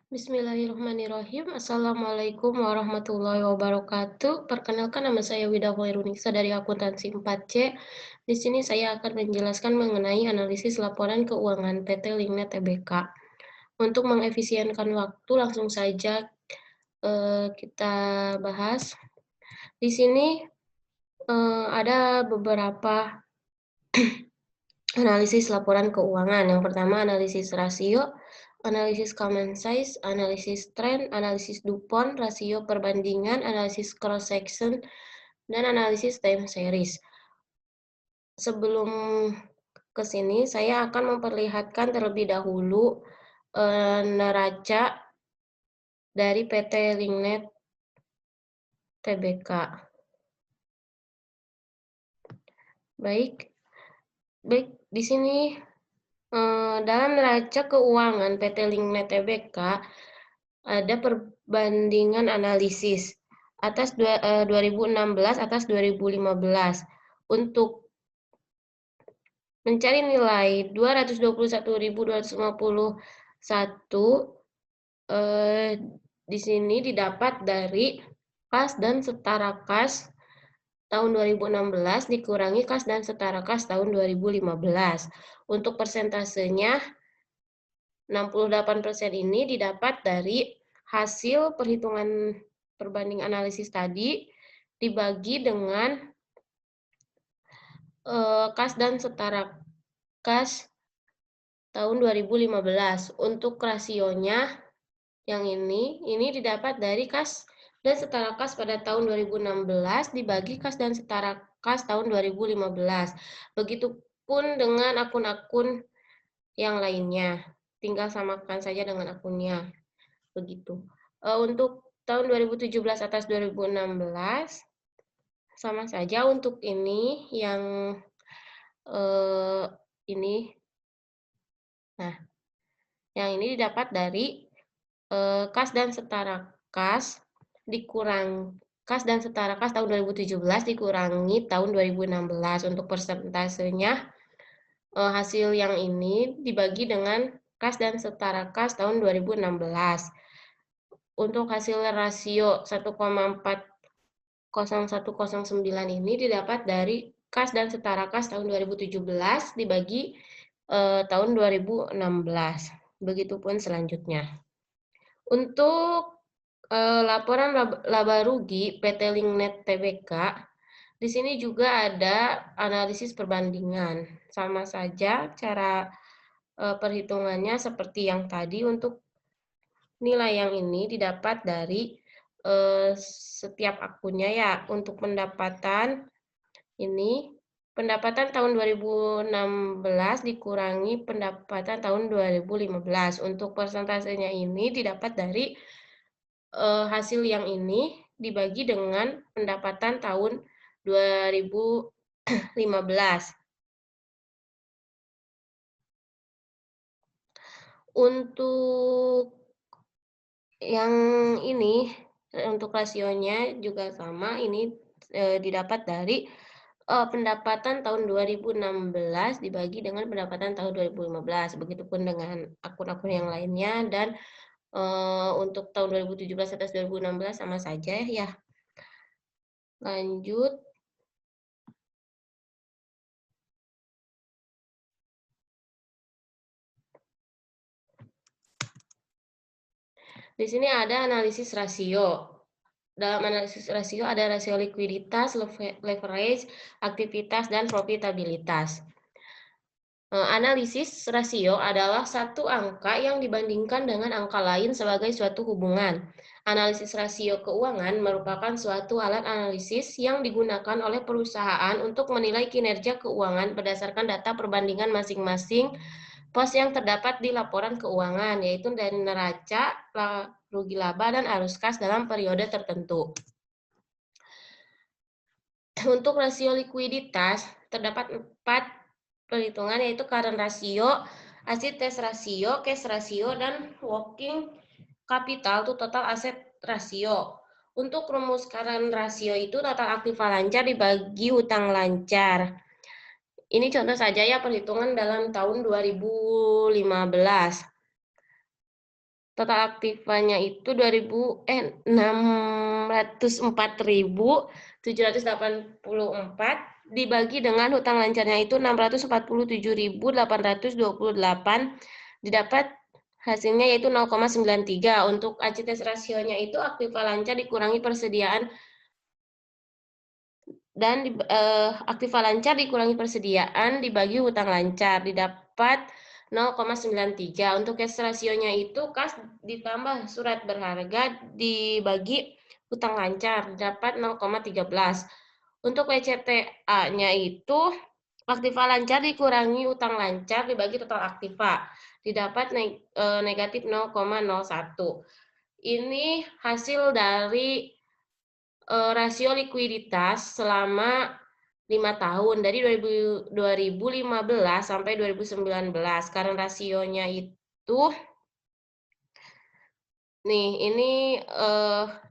Bismillahirrahmanirrahim. Assalamualaikum warahmatullahi wabarakatuh. Perkenalkan, nama saya Wida Hoirunisa dari Akuntansi 4C. Di sini saya akan menjelaskan mengenai analisis laporan keuangan PT Linknet Tbk. Untuk mengefisienkan waktu, langsung saja kita bahas. Di sini ada beberapa analisis laporan keuangan. Yang pertama, analisis rasio, analisis common size, analisis trend, analisis DuPont, rasio perbandingan, analisis cross section, dan analisis time series. Sebelum ke sini, saya akan memperlihatkan terlebih dahulu neraca dari PT Linknet Tbk. Baik, di sini dalam neraca keuangan PT Linknet Tbk ada perbandingan analisis atas 2016 atas 2015. Untuk mencari nilai 221.251 di sini didapat dari kas dan setara kas tahun 2016 dikurangi kas dan setara kas tahun 2015. Untuk persentasenya 68% ini didapat dari hasil perhitungan perbanding analisis tadi dibagi dengan kas dan setara kas tahun 2015. Untuk rasionya yang ini didapat dari kas dan setara kas pada tahun 2016 dibagi kas dan setara kas tahun 2015. Begitupun dengan akun-akun yang lainnya. Tinggal samakan saja dengan akunnya. Begitu. Untuk tahun 2017 atas 2016 sama saja. Untuk ini yang ini. Nah, yang ini didapat dari kas dan setara kas dikurang kas dan setara kas tahun 2017 dikurangi tahun 2016. Untuk persentasenya hasil yang ini dibagi dengan kas dan setara kas tahun 2016. Untuk hasil rasio 1,40109 ini didapat dari kas dan setara kas tahun 2017 dibagi tahun 2016. Begitupun selanjutnya. Untuk laporan laba rugi PT Linknet Tbk, di sini juga ada analisis perbandingan. Sama saja cara perhitungannya seperti yang tadi. Untuk nilai yang ini didapat dari setiap akunnya ya. Untuk pendapatan ini, pendapatan tahun 2016 dikurangi pendapatan tahun 2015. Untuk persentasenya ini didapat dari hasil yang ini dibagi dengan pendapatan tahun 2015. Untuk yang ini, untuk rasionya juga sama, ini didapat dari pendapatan tahun 2016 dibagi dengan pendapatan tahun 2015. Begitupun dengan akun-akun yang lainnya. Dan untuk tahun 2017 atas 2016 sama saja ya. Lanjut. Di sini ada analisis rasio. Dalam analisis rasio ada rasio likuiditas, leverage, aktivitas, dan profitabilitas. Analisis rasio adalah satu angka yang dibandingkan dengan angka lain sebagai suatu hubungan. Analisis rasio keuangan merupakan suatu alat analisis yang digunakan oleh perusahaan untuk menilai kinerja keuangan berdasarkan data perbandingan masing-masing pos yang terdapat di laporan keuangan, yaitu dari neraca, rugi laba, dan arus kas dalam periode tertentu. Untuk rasio likuiditas, terdapat 4 perhitungan, yaitu current ratio, asset test ratio, cash ratio, dan working capital to total asset ratio. Untuk rumus current ratio itu total aktiva lancar dibagi utang lancar. Ini contoh saja ya perhitungan dalam tahun 2015. total aktifanya itu 604.784 dibagi dengan hutang lancarnya itu 647.828, didapat hasilnya yaitu 0,93. Untuk ACTS rasionya itu aktiva lancar dikurangi persediaan dan aktiva lancar dikurangi persediaan dibagi hutang lancar, didapat 0,93. Untuk cash rasionya itu kas ditambah surat berharga dibagi hutang lancar, dapat 0,13. Untuk WCTA-nya itu aktiva lancar dikurangi hutang lancar dibagi total aktiva, didapat negatif 0,01. Ini hasil dari rasio likuiditas selama 5 tahun dari 2015 sampai 2019. Karena rasionya itu nih ini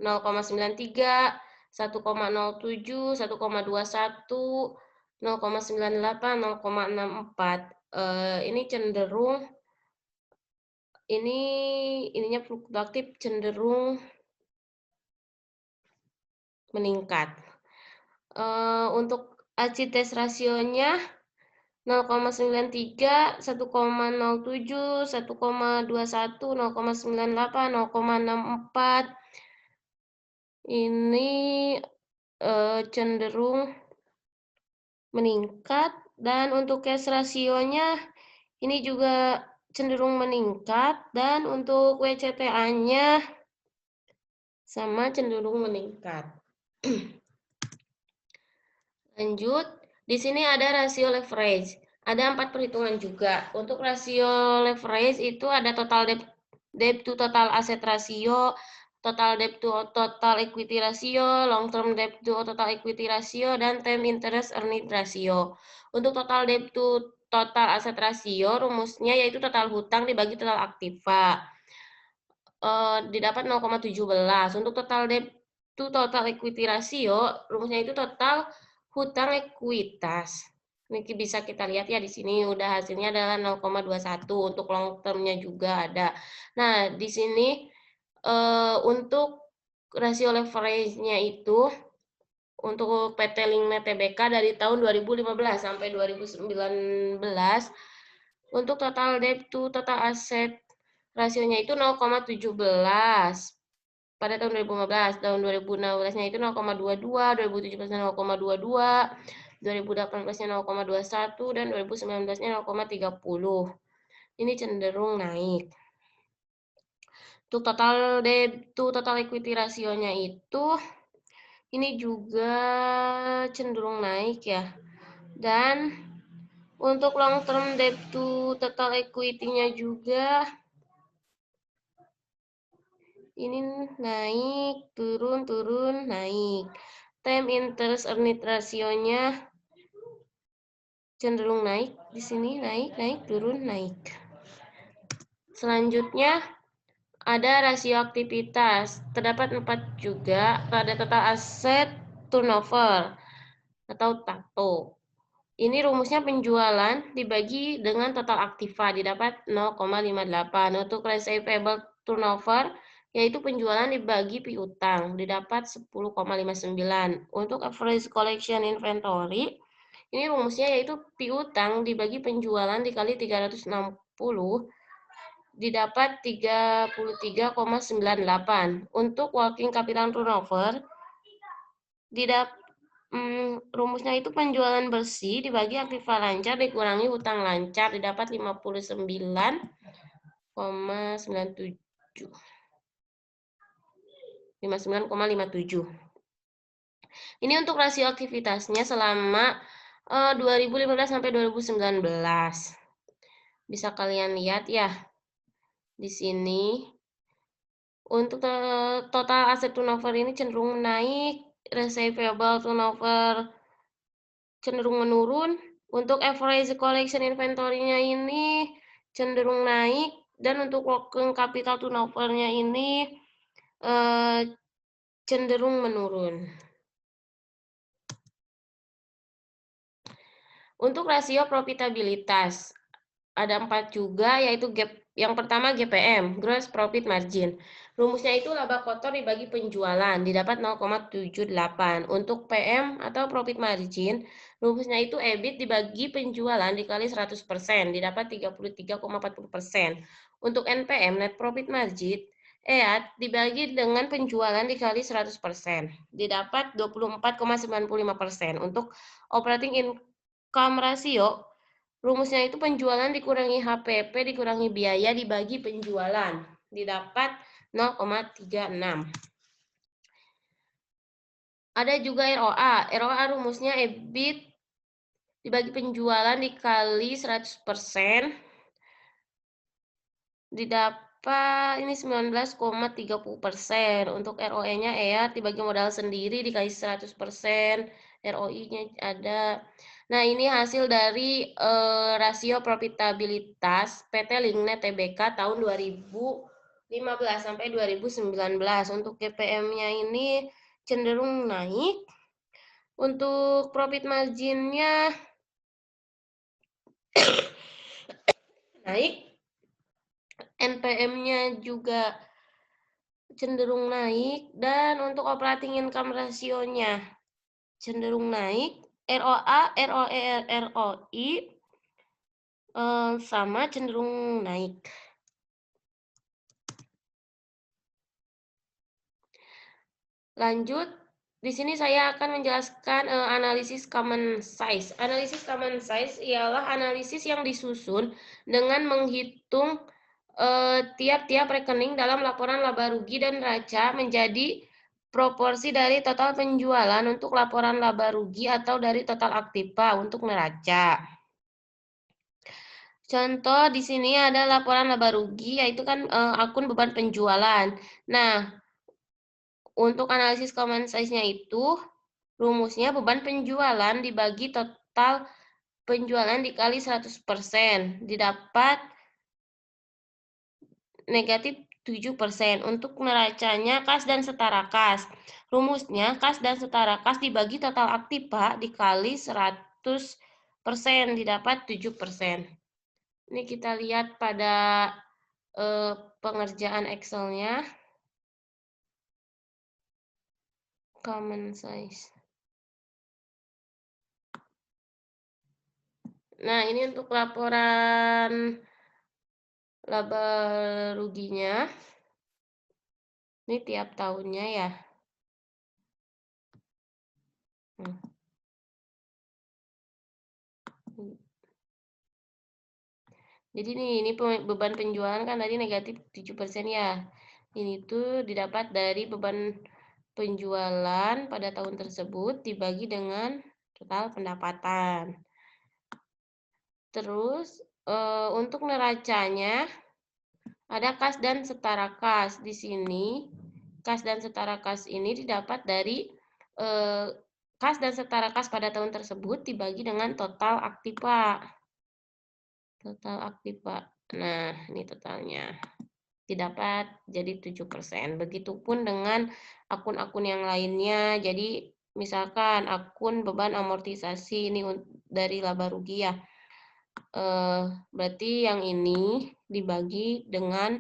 0,93, 1,07, 1,21, 0,98, 0,64. Ini cenderung ininya fluktuatif cenderung meningkat. Untuk ACTS rasionya 0,93, 1,07, 1,21, 0,98, 0,64. Ini cenderung meningkat, dan untuk cash rasionya ini juga cenderung meningkat, dan untuk WCTA-nya sama cenderung meningkat. Lanjut, di sini ada rasio leverage. Ada 4 perhitungan juga. Untuk rasio leverage itu ada total debt to total asset ratio, total debt to total equity ratio, long term debt to total equity ratio, dan term interest earning ratio. Untuk total debt to total asset ratio, rumusnya yaitu total hutang dibagi total aktiva. Didapat 0,17. Untuk total debt to total equity ratio, rumusnya itu total hutang ekuitas. Ini bisa kita lihat ya di sini udah hasilnya adalah 0,21. Untuk long term-nya juga ada. Nah, di sini untuk rasio leverage-nya itu untuk PT Linknet Tbk dari tahun 2015 sampai 2019 untuk total debt to total asset rasionya itu 0,17 pada tahun 2015, tahun 2016-nya itu 0,22, 2017-nya 0,22, 2018-nya 0,21, dan 2019-nya 0,30. Ini cenderung naik. Untuk total debt to total equity rasionya itu ini juga cenderung naik ya. Dan untuk long term debt to total equity-nya juga ini naik, turun, turun, naik. Time interest earning rasionya cenderung naik, di sini naik, naik, turun, naik. Selanjutnya ada rasio aktivitas. Terdapat 4 juga, ada total aset turnover atau TATO. Ini rumusnya penjualan dibagi dengan total aktiva, didapat 0,58. Untuk receivable turnover, yaitu penjualan dibagi piutang, didapat 10,59. Untuk average collection inventory, ini rumusnya yaitu piutang dibagi penjualan dikali 360, didapat 33,98. Untuk working capital turnover, rumusnya itu penjualan bersih dibagi aktiva lancar dikurangi hutang lancar, didapat 59,97. 59,57. Ini untuk rasio aktivitasnya selama 2015 sampai 2019. Bisa kalian lihat ya di sini. Untuk total aset turnover ini cenderung naik, receivable turnover cenderung menurun. Untuk average collection inventory-nya ini cenderung naik, dan untuk working capital turnover-nya ini cenderung menurun. Untuk rasio profitabilitas ada 4 juga, yaitu Yang pertama GPM, Gross Profit Margin. Rumusnya itu laba kotor dibagi penjualan, didapat 0,78. Untuk PM atau Profit Margin, rumusnya itu EBIT dibagi penjualan dikali 100%, didapat 33,40%. Untuk NPM, Net Profit Margin, EAT dibagi dengan penjualan dikali 100%, didapat 24,95%. Untuk Operating Income Ratio, rumusnya itu penjualan dikurangi HPP dikurangi biaya dibagi penjualan. Didapat 0,36. Ada juga ROA. ROA rumusnya EBIT dibagi penjualan dikali 100%. Didapat ini 19,30%. Untuk ROE-nya EAT dibagi modal sendiri dikali 100%. ROI-nya ada. Nah, ini hasil dari rasio profitabilitas PT Linknet Tbk tahun 2015 sampai 2019. Untuk GPM-nya ini cenderung naik. Untuk profit margin-nya naik. NPM-nya juga cenderung naik, dan untuk operating income ratio-nya cenderung naik. ROA, ROE, ROI sama cenderung naik. Lanjut, di sini saya akan menjelaskan analisis common size. Analisis common size ialah analisis yang disusun dengan menghitung tiap-tiap rekening dalam laporan laba rugi dan neraca menjadi proporsi dari total penjualan untuk laporan laba rugi atau dari total aktiva untuk neraca. Contoh di sini ada laporan laba rugi, yaitu kan akun beban penjualan. Nah, untuk analisis common size-nya itu rumusnya beban penjualan dibagi total penjualan dikali 100%, didapat negatif 7%. Untuk neracanya kas dan setara kas. Rumusnya kas dan setara kas dibagi total aktiva dikali 100%, didapat 7%. Ini kita lihat pada pengerjaan Excel-nya. Common size. Nah, ini untuk laporan laba ruginya. Ini tiap tahunnya ya. Jadi ini beban penjualan kan tadi negatif 7% ya. Ini tuh didapat dari beban penjualan pada tahun tersebut dibagi dengan total pendapatan. Terus untuk neracanya ada kas dan setara kas. Di sini kas dan setara kas ini didapat dari kas dan setara kas pada tahun tersebut dibagi dengan total aktiva. Total aktiva. Nah, ini totalnya. Didapat jadi 7%. Begitupun dengan akun-akun yang lainnya. Jadi misalkan akun beban amortisasi ini dari laba rugi ya. Berarti yang ini dibagi dengan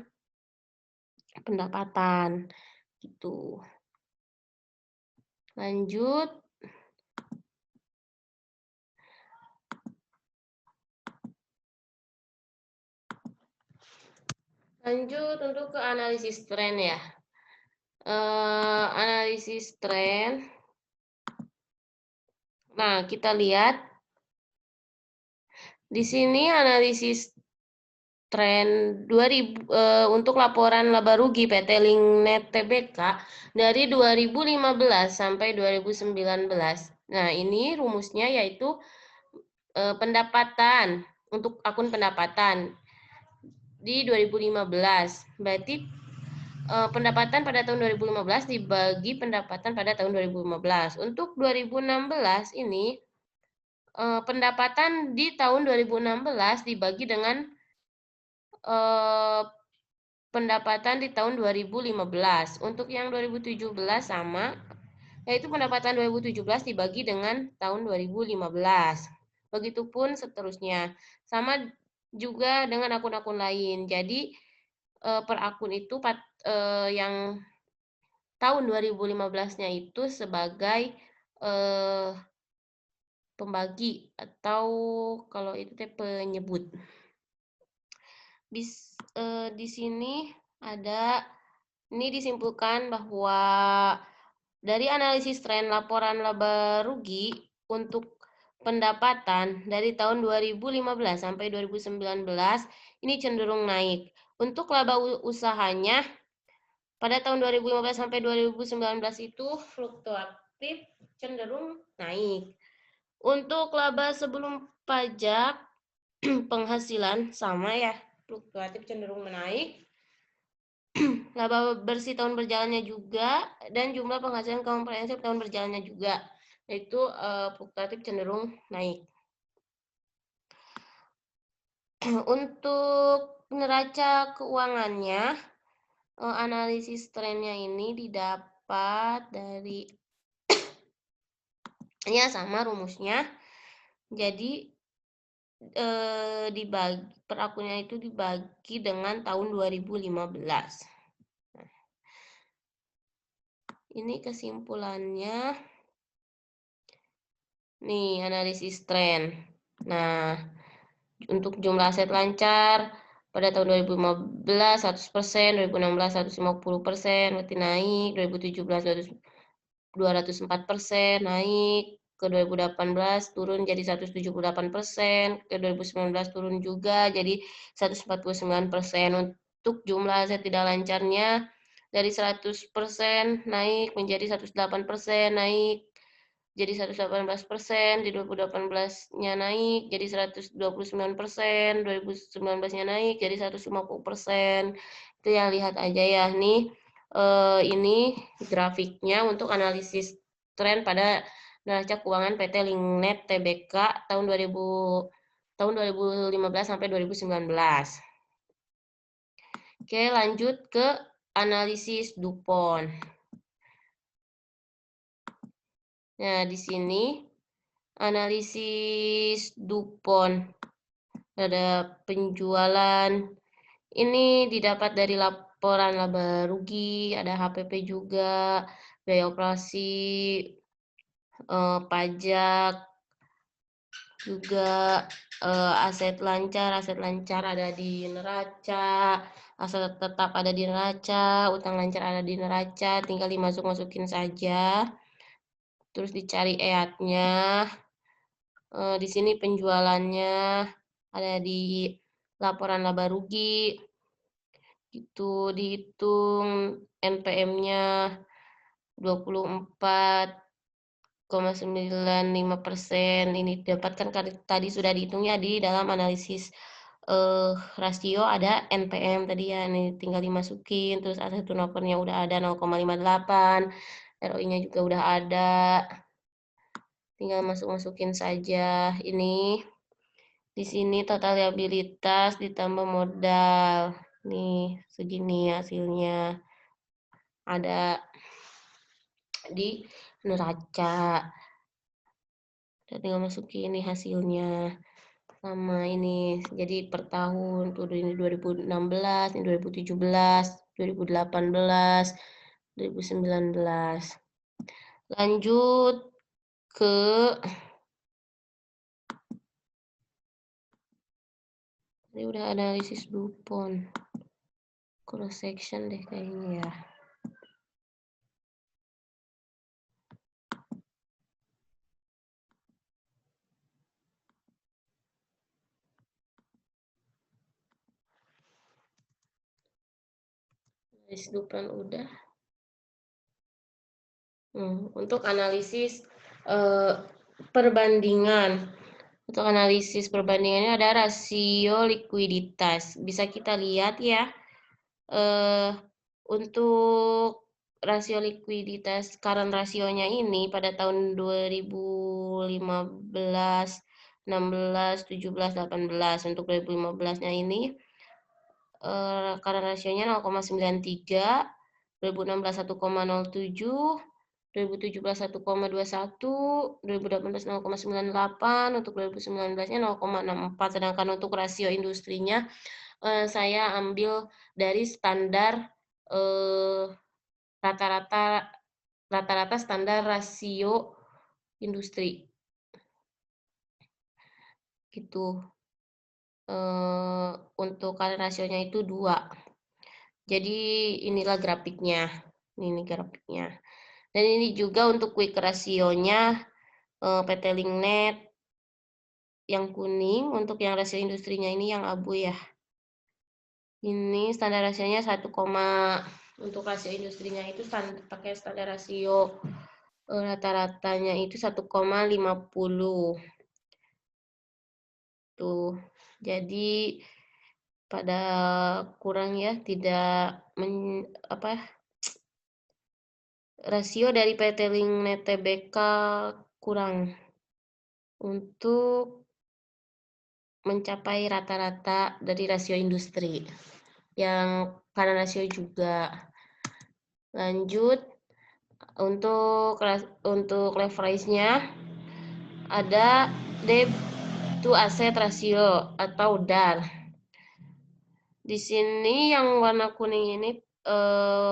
pendapatan gitu. Lanjut. Lanjut untuk ke analisis tren ya. Analisis tren. Nah, kita lihat di sini analisis tren 2000 untuk laporan laba rugi PT Linknet Tbk dari 2015 sampai 2019. Nah, ini rumusnya yaitu pendapatan untuk akun pendapatan di 2015. Berarti pendapatan pada tahun 2015 dibagi pendapatan pada tahun 2015. Untuk 2016 ini pendapatan di tahun 2016 dibagi dengan pendapatan di tahun 2015. Untuk yang 2017 sama, yaitu pendapatan 2017 dibagi dengan tahun 2015. Begitupun seterusnya. Sama juga dengan akun-akun lain. Jadi per akun itu yang tahun 2015-nya itu sebagai pembagi atau kalau itu penyebut. Di sini ini disimpulkan bahwa dari analisis tren laporan laba rugi untuk pendapatan dari tahun 2015 sampai 2019 ini cenderung naik. Untuk laba usahanya pada tahun 2015 sampai 2019 itu fluktuatif cenderung naik. Untuk laba sebelum pajak penghasilan sama ya, fluktuatif cenderung menaik. Laba bersih tahun berjalannya juga dan jumlah penghasilan komprehensif tahun berjalannya juga, yaitu fluktuatif cenderung naik. Untuk neraca keuangannya, analisis trennya ini didapat dari ya sama rumusnya. Jadi per akunnya itu dibagi dengan tahun 2015. Nah, ini kesimpulannya. Nih, analisis tren. Nah, untuk jumlah aset lancar pada tahun 2015 100%, 2016 150%, berarti naik, 2017 204% naik, ke 2018 turun jadi 178%, ke 2019 turun juga jadi 149%. Untuk jumlah aset tidak lancarnya dari 100% naik menjadi 108% naik jadi 118%, di 2018-nya naik jadi 129%, 2019-nya naik jadi 150%. Itu yang lihat aja ya nih. Ini grafiknya untuk analisis tren pada neraca keuangan PT Linknet Tbk tahun 2015 sampai 2019. Oke, lanjut ke analisis DuPont. Nah, di sini analisis DuPont ada penjualan. Ini didapat dari laporan laba rugi, ada HPP juga, biaya operasi, pajak, juga aset lancar ada di neraca, aset tetap ada di neraca, utang lancar ada di neraca, tinggal dimasuk-masukin saja. Terus dicari EAT-nya. Di sini penjualannya ada di laporan laba rugi. Itu dihitung NPM-nya 24,95%. Ini dapatkan tadi sudah dihitungnya di dalam analisis rasio ada NPM tadi ya, ini tinggal dimasukin, terus aset turnovernya udah ada 0,58, ROI-nya juga udah ada, tinggal masukin saja. Ini di sini total liabilitas ditambah modal, nih segini hasilnya ada di neraca. Kita tinggal masukin ini hasilnya sama ini, jadi per tahun tuh ini 2016, ini 2017, 2018, 2019. Lanjut ke ini udah analisis DuPont cross section deh kayaknya ya. Analisis DuPont udah. Untuk analisis perbandingan. Untuk analisis perbandingannya ada rasio likuiditas. Bisa kita lihat ya. Untuk rasio likuiditas current rasionya ini pada tahun 2015, 16, 17, 18. Untuk 2015-nya ini current rasionya 0,93, 2016 1,07, 2017 1,21, 2018 0,98, untuk 2019-nya 0,64. Sedangkan untuk rasio industrinya saya ambil dari standar rata-rata standar rasio industri. Gitu. Untuk rasionya itu 2. Jadi inilah grafiknya. Ini grafiknya. Dan ini juga untuk quick rasionya PT Linknet yang kuning, untuk yang rasio industrinya ini yang abu ya. Ini standar rasionya 1, untuk rasio industrinya itu pakai standar rasio rata-ratanya itu 1,50. Tuh. Jadi pada kurang ya, tidak rasio dari PT Linknet Tbk kurang untuk mencapai rata-rata dari rasio industri yang karena rasio juga. Lanjut untuk leverage-nya ada debt to asset ratio atau DAR. Di sini yang warna kuning ini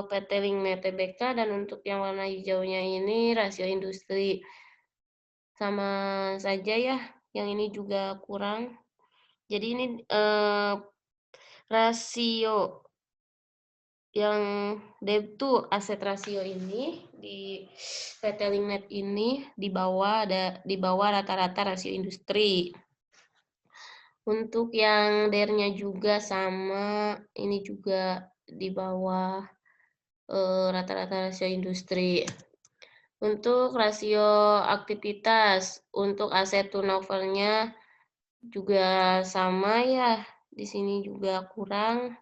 PT Linknet Tbk, dan untuk yang warna hijaunya ini rasio industri. Sama saja ya, yang ini juga kurang. Jadi ini rasio yang debt to asset ratio ini di PT Linknet ini di bawah rata-rata rasio industri. Untuk yang DER-nya juga sama, ini juga di bawah rata-rata rasio industri. Untuk rasio aktivitas, untuk aset turnover-nya juga sama ya, di sini juga kurang.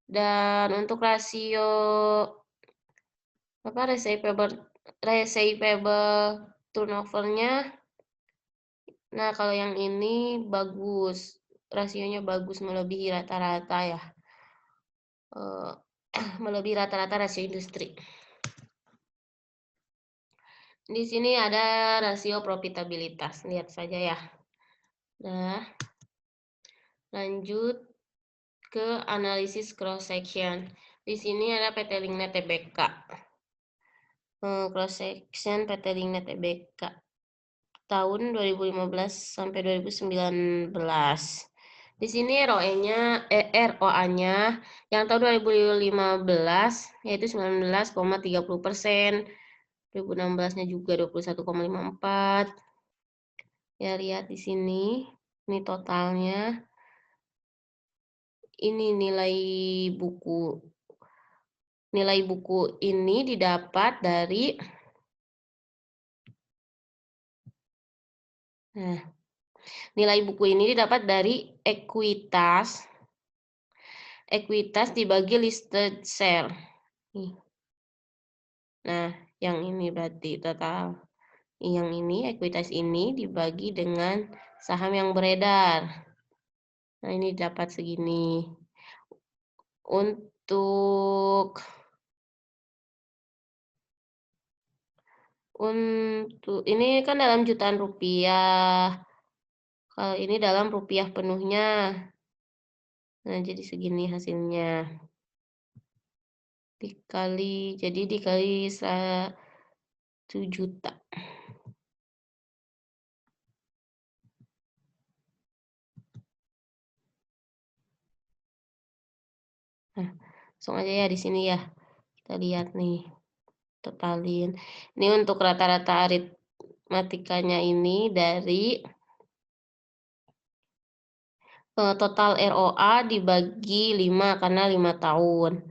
Dan untuk rasio receivable turnover-nya, nah kalau yang ini bagus, rasionya bagus, melebihi rata-rata ya, melebihi rata-rata rasio industri. Di sini ada rasio profitabilitas, lihat saja ya. Nah, lanjut ke analisis cross section. Di sini ada PT Linknet Tbk. Cross section PT Linknet Tbk tahun 2015 sampai 2019. Di sini ROA-nya yang tahun 2015 yaitu 19,30%. 2016-nya juga 21,54. Ya, lihat di sini. Ini totalnya. Ini nilai buku. Nilai buku ini didapat dari nilai buku ini didapat dari ekuitas dibagi listed share. Nah, yang ini berarti total. Yang ini ekuitas ini dibagi dengan saham yang beredar. Nah, ini dapat segini. Untuk ini kan dalam jutaan rupiah. Kalau ini dalam rupiah penuhnya. Nah, jadi segini hasilnya. Dikali 1 juta. Nah, langsung aja ya di sini ya. Kita lihat nih. Totalin. Ini untuk rata-rata aritmatikanya ini dari total ROA dibagi 5 karena 5 tahun.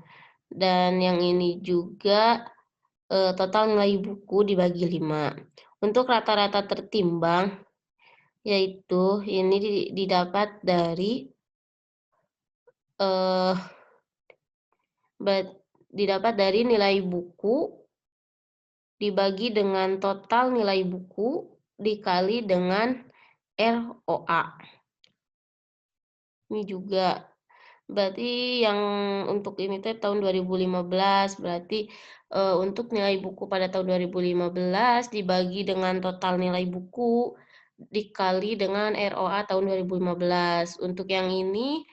Dan yang ini juga total nilai buku dibagi 5. Untuk rata-rata tertimbang, yaitu ini didapat dari nilai buku dibagi dengan total nilai buku dikali dengan ROA. Ini juga Berarti yang untuk ini tahun 2015, berarti untuk nilai buku pada tahun 2015 dibagi dengan total nilai buku dikali dengan ROA tahun 2015. Untuk yang ini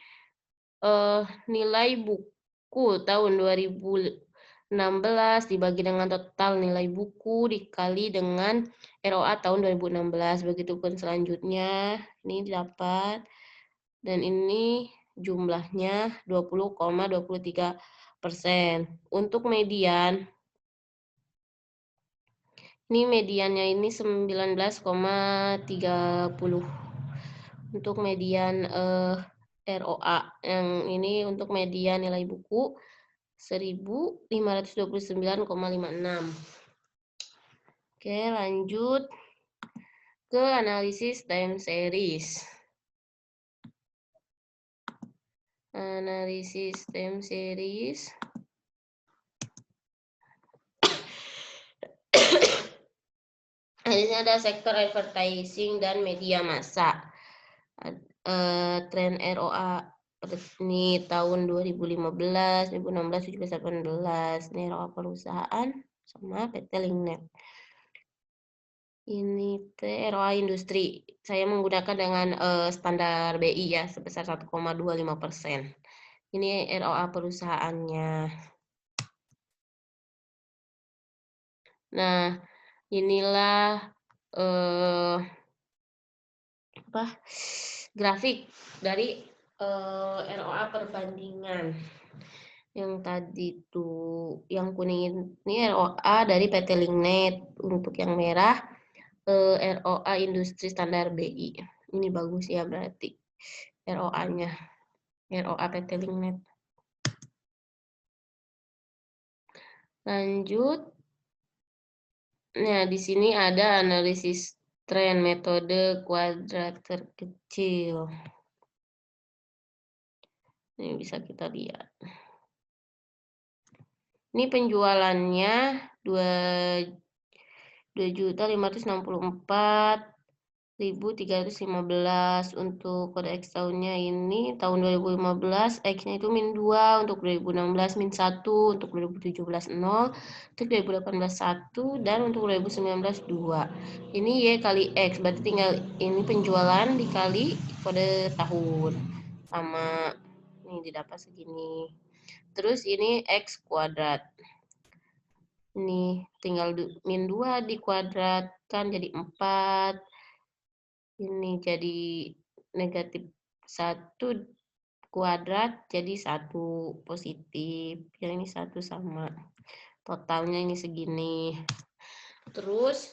nilai buku tahun 2016 dibagi dengan total nilai buku dikali dengan ROA tahun 2016. Begitupun selanjutnya, ini dapat. Dan ini jumlahnya 20,23%. Untuk median, ini mediannya ini 19,30. Untuk median ROA, yang ini untuk median nilai buku 1529,56. Oke, lanjut ke analisis time series. Analisis time series. Di sini ada sektor advertising dan media massa. Tren ROA ini tahun 2015, 2016, 2017, 2018. Ini ROA perusahaan sama PT Linknet. Ini ROA industri. Saya menggunakan dengan standar BI ya, sebesar 1,25%. Ini ROA perusahaannya. Nah, inilah grafik dari ROA perbandingan. Yang tadi tuh yang kuning ini ROA dari PT Linknet, untuk yang merah ROA industri standar BI. Ini bagus ya berarti ROA-nya. ROA PT Linknet. Lanjut. Nah, di sini ada analisis tren metode kuadrat terkecil. Ini bisa kita lihat. Ini penjualannya 2.564.315. Untuk kode X tahunnya ini tahun 2015 X-nya itu -2, untuk 2016 -1, untuk 2017 0, untuk 2018 1, dan untuk 2019 2. Ini Y kali X, berarti tinggal ini penjualan dikali kode tahun. Sama ini didapat segini. Terus ini X kuadrat. Ini tinggal -2 dikuadratkan jadi 4. Ini jadi -1 kuadrat jadi 1 positif. Yang ini 1 sama. Totalnya ini segini. Terus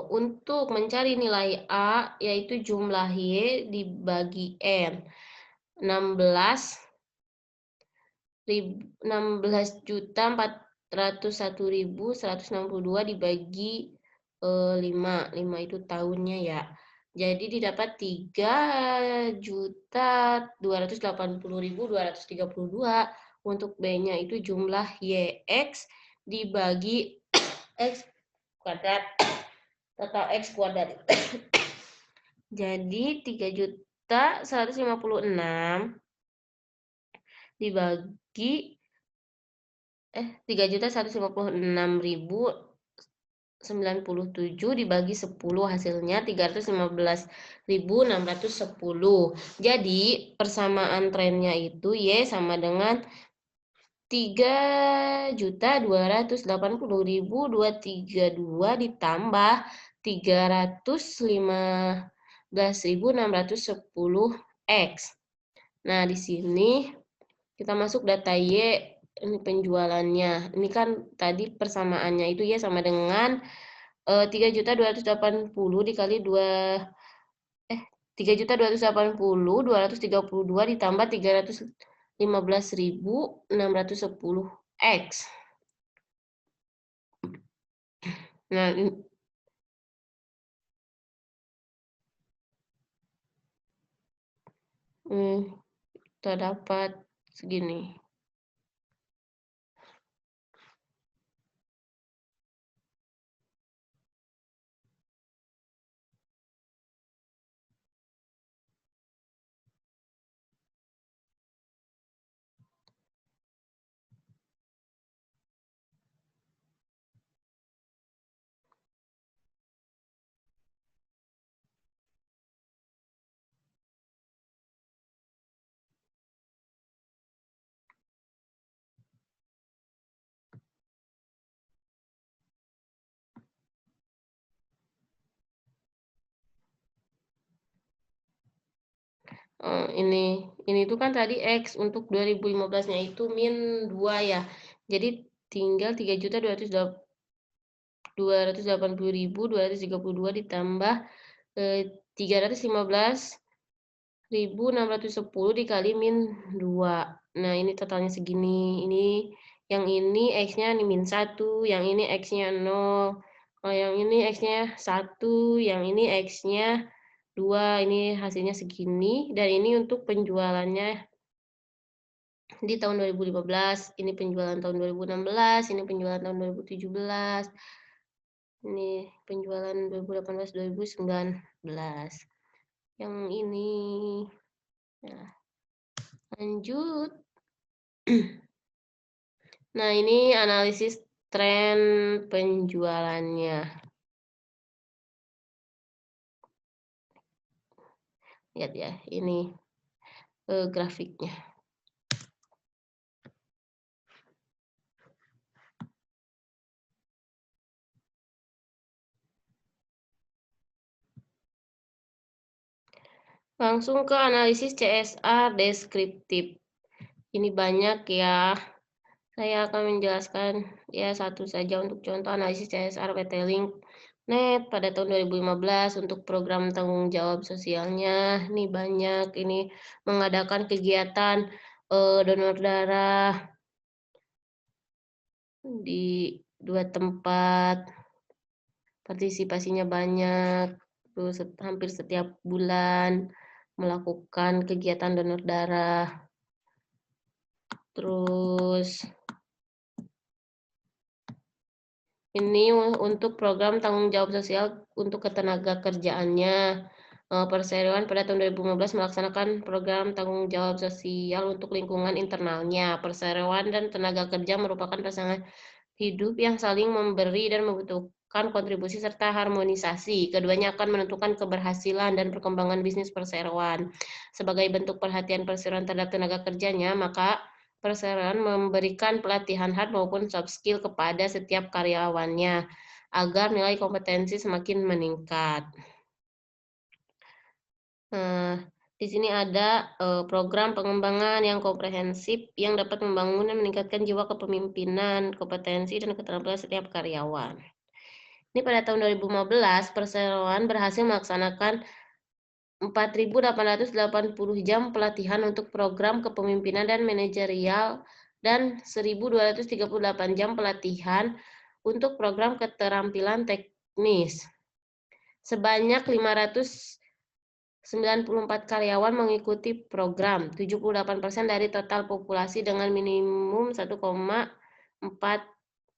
untuk mencari nilai A, yaitu jumlah Y dibagi N. 16.401.162 dibagi 5. 5 itu tahunnya ya. Jadi didapat 3.280.232. Untuk B-nya itu jumlah YX dibagi X kuadrat. Total X kuadrat. Jadi 3.156 dibagi 3.156.097 dibagi 10, hasilnya 315.610. Jadi persamaan trennya itu Y sama dengan 3.280.232 ditambah 315.610 X. Nah, di sini kita masuk data Y, ini penjualannya. Ini kan tadi persamaannya itu Y sama dengan 3.280 dikali 3.280.232 ditambah 315.610 X. Nah, kita dapat segini. Ini tuh kan tadi X, untuk 2015-nya itu min 2 ya. Jadi tinggal 3.280.232 ditambah 315.610 dikali min 2. Nah, ini totalnya segini. Yang ini X-nya min 1, yang ini X-nya 0. Yang ini X-nya 1, yang ini X-nya 2. Ini hasilnya segini. Dan ini untuk penjualannya di tahun 2015. Ini penjualan tahun 2016, ini penjualan tahun 2017. Ini penjualan 2018, 2019. Yang ini. Nah, lanjut. Nah, ini analisis tren penjualannya. Lihat ya, ini grafiknya. Langsung ke analisis CSR deskriptif. Ini banyak ya. Saya akan menjelaskan ya satu saja untuk contoh analisis CSR PT Link Net pada tahun 2015 untuk program tanggung jawab sosialnya. Ini banyak, ini mengadakan kegiatan donor darah di 2 tempat, partisipasinya banyak, terus hampir setiap bulan melakukan kegiatan donor darah. Terus ini untuk program tanggung jawab sosial untuk ketenaga kerjaannya. Perseroan pada tahun 2015 melaksanakan program tanggung jawab sosial untuk lingkungan internalnya. Perseroan dan tenaga kerja merupakan pasangan hidup yang saling memberi dan membutuhkan kontribusi serta harmonisasi. Keduanya akan menentukan keberhasilan dan perkembangan bisnis perseroan. Sebagai bentuk perhatian perseroan terhadap tenaga kerjanya, maka perseroan memberikan pelatihan hard maupun soft skill kepada setiap karyawannya agar nilai kompetensi semakin meningkat. Di sini ada program pengembangan yang komprehensif yang dapat membangun dan meningkatkan jiwa kepemimpinan, kompetensi, dan keterampilan setiap karyawan. Ini pada tahun 2015, perseroan berhasil melaksanakan 4.880 jam pelatihan untuk program kepemimpinan dan manajerial dan 1.238 jam pelatihan untuk program keterampilan teknis. Sebanyak 594 karyawan mengikuti program, 78% dari total populasi dengan minimum 1,4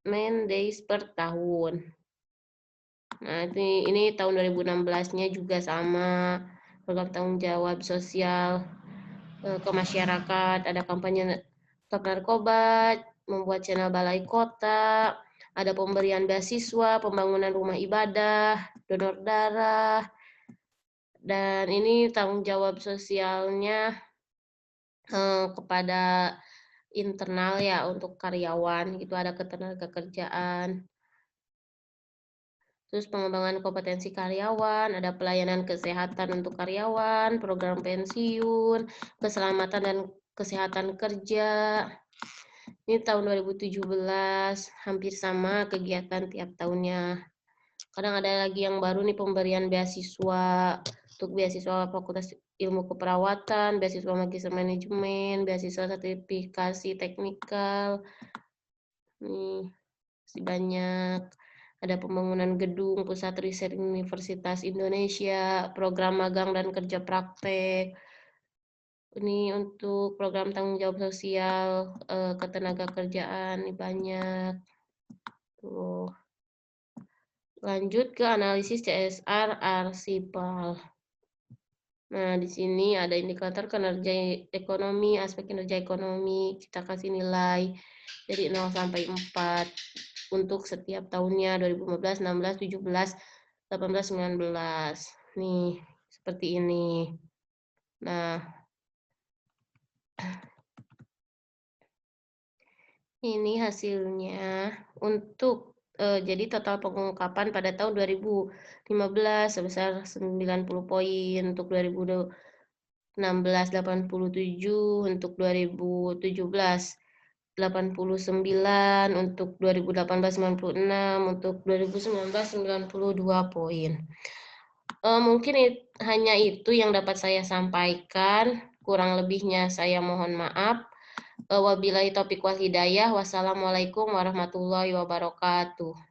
man days per tahun. Nah, ini tahun 2016-nya juga sama, program tanggung jawab sosial ke masyarakat, ada kampanye stop narkoba, membuat channel balai kota, ada pemberian beasiswa, pembangunan rumah ibadah, donor darah, dan ini tanggung jawab sosialnya kepada internal ya untuk karyawan, itu ada ketenaga kerjaan. Terus pengembangan kompetensi karyawan, ada pelayanan kesehatan untuk karyawan, program pensiun, keselamatan dan kesehatan kerja. Ini tahun 2017, hampir sama kegiatan tiap tahunnya. Kadang ada lagi yang baru nih, pemberian beasiswa untuk beasiswa Fakultas Ilmu Keperawatan, beasiswa Magister Manajemen, beasiswa sertifikasi teknikal. Nih, masih banyak. Ada pembangunan gedung Pusat Riset Universitas Indonesia, program magang dan kerja praktek. Ini untuk program tanggung jawab sosial ketenaga kerjaan, ini banyak. Tuh. Lanjut ke analisis CSR arsipal. Nah, di sini ada indikator kinerja ekonomi, aspek kinerja ekonomi, kita kasih nilai dari 0 sampai 4 untuk setiap tahunnya 2015, 16, 17, 18, 19. Nih, seperti ini. Nah, ini hasilnya untuk jadi total pengungkapan pada tahun 2015 sebesar 90 poin, untuk 2016 1687 untuk 2017, 89 untuk 2018, 96 untuk 2019, 92 poin. Mungkin hanya itu yang dapat saya sampaikan. Kurang lebihnya saya mohon maaf. Wabillahi taufiq wal hidayah. Wassalamualaikum warahmatullahi wabarakatuh.